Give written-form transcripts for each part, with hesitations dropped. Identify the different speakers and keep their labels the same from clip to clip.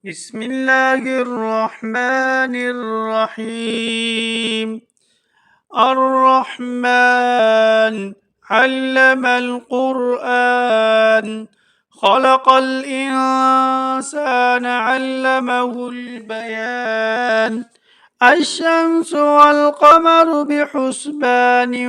Speaker 1: بسم الله الرحمن الرحيم. الرحمن علم القرآن، خلق الإنسان علمه البيان. الشمس والقمر بحسبان،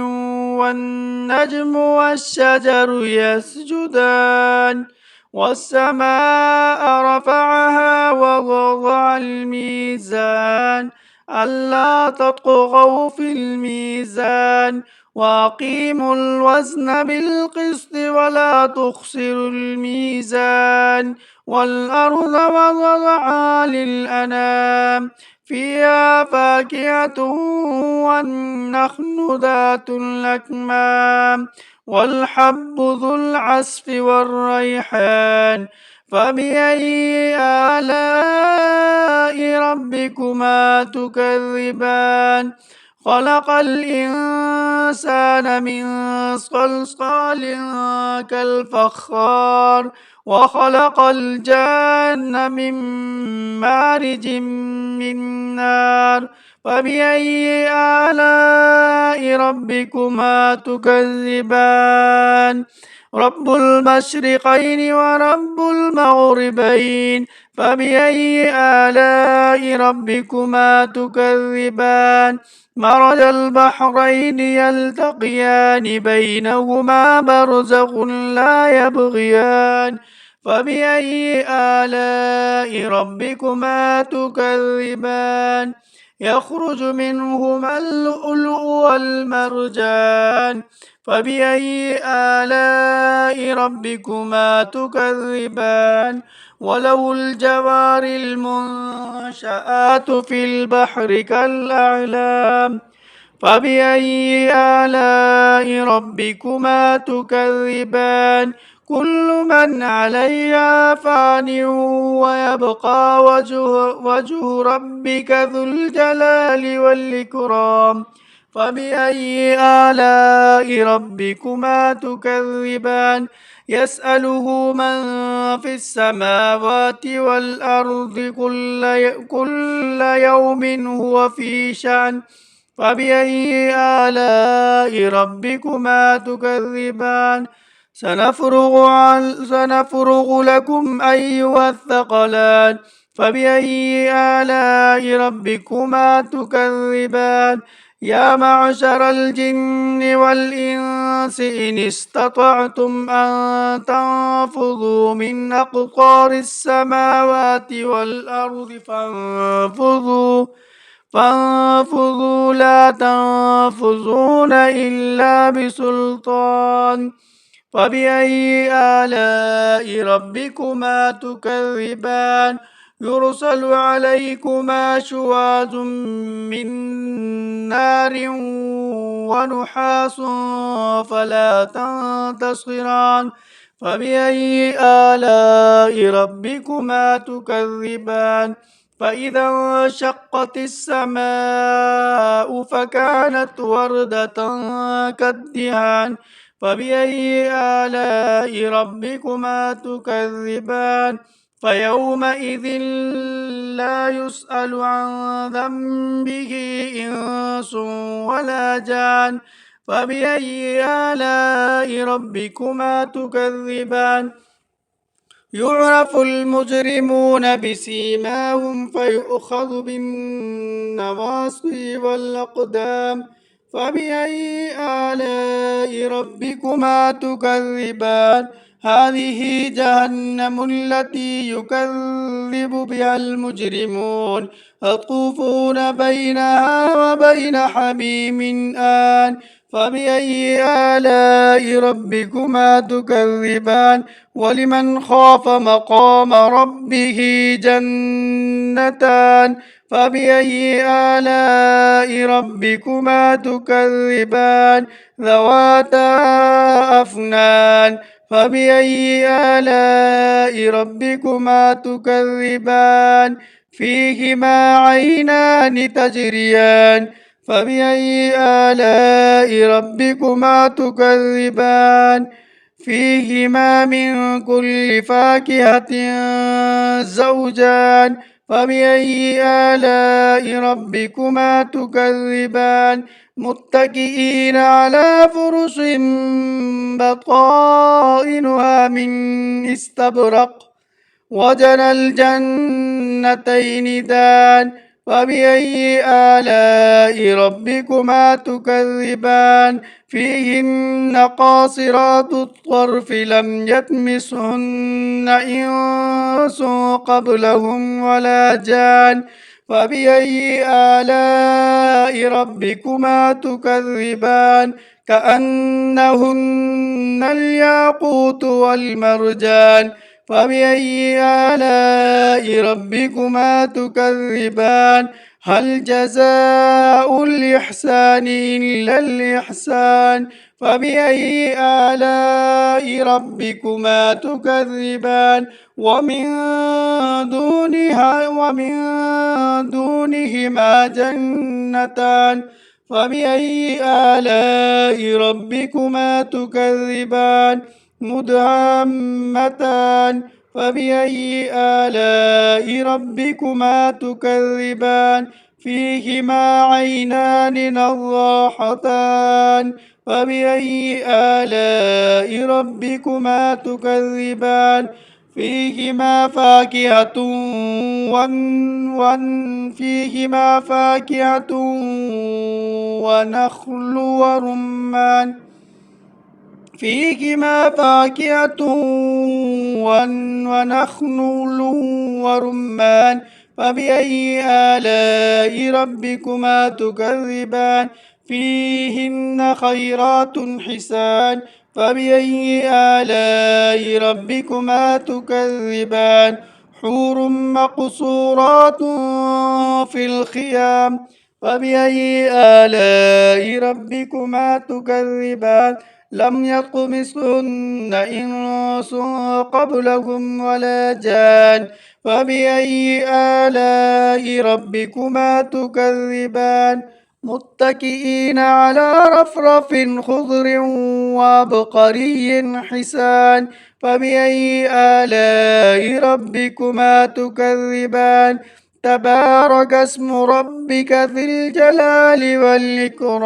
Speaker 1: والنجم والشجر يسجدان، والسماء رفعها ووضع الميزان ألا تطغوا في الميزان، وأقيموا الوزن بالقسط ولا تخسروا الميزان. والأرض وضعها للأنام، فيها فاكهة والنخل ذات الأكمام، والحب ذو العصف والريحان. فبأي آلاء ربكما تكذبان؟ خلق الإنسان من صلصال كالفخار، وخلق الجان من مارج من نار. فبأي آلاء ربكما تكذبان؟ رب المشرقين ورب المغربين، فبأي آلاء ربكما تكذبان؟ مرج البحرين يلتقيان، بينهما برزخ لا يبغيان. فبأي آلاء ربكما تكذبان؟ يخرج منهما اللؤلؤ والمرجان. فبأي آلاء ربكما تكذبان؟ وله الجوار المنشآت في البحر كالأعلام. فبأي آلاء ربكما تكذبان؟ كل من عليها فان، ويبقى وجه ربك ذو الجلال والإكرام. فبأي آلاء ربكما تكذبان؟ يسأله من في السماوات والأرض، كل يوم هو في شأن. فبأي آلاء ربكما تكذبان؟ سنفرغ لكم أيها الثقلان. فبأي آلاء ربكما تكذبان؟ يا معشر الجن والإنس إن استطعتم أن تنفذوا من أقطار السماوات والأرض فانفذوا لا تنفذون إلا بسلطان. فبأي آلاء ربكما تكذبان؟ يرسل عليكما شواظ من نار ونحاس فلا تنتصران. فبأي آلاء ربكما تكذبان؟ فإذا انشقت السماء فكانت وردة كالدهان. فبأي آلاء ربكما تكذبان؟ فيومئذ لا يسأل عن ذنبه إنس ولا جان. فبأي آلاء ربكما تكذبان؟ يعرف المجرمون بسيماهم، فيؤخذ بالنواصي والأقدام. فبأي آلاء ربكما تكذبان؟ هذه جهنم التي يكذب بها المجرمون، يطوفون بينها وبين حميم آن. فبأي آلاء ربكما تكذبان؟ ولمن خاف مقام ربه جنتان. فبأي آلاء ربكما تكذبان؟ ذواتا أفنان. فبأي آلاء ربكما تكذبان؟ فيهما عينان تجريان. فبأي آلاء ربكما تكذبان؟ فيهما من كل فاكهة زوجان فبأي آلاء ربكما تكذبان متكئين على فرش بطائنها من استبرق وجنى الجنتين دان فبأي آلاء ربكما تكذبان فيهن قاصرات الطرف لم يطمثهن إنس قبلهم ولا جان فبأي آلاء ربكما تكذبان كأنهن الياقوت والمرجان فبأي آلاء ربكما تكذبان هل جزاء الإحسان إلا الإحسان فبأي آلاء ربكما تكذبان ومن دونهما جنتان فبأي آلاء ربكما تكذبان مدهامتان فبأي آلاء ربكما تكذبان فيهما عينان نضاحتان فبأي آلاء ربكما تكذبان فيهما فاكهة ونخل ورمان فيهما فاكهة ونخل ورمان فبأي آلاء ربكما تكذبان فيهن خيرات حسان فبأي آلاء ربكما تكذبان حور مقصورات في الخيام فبأي آلاء ربكما تكذبان لم يطمثهن إنس قبلهم ولا جان فبأي آلاء ربكما تكذبان متكئين على رفرف خضر وعبقري حسان فبأي آلاء ربكما تكذبان تبارك اسم ربك ذي الجلال والإكرام.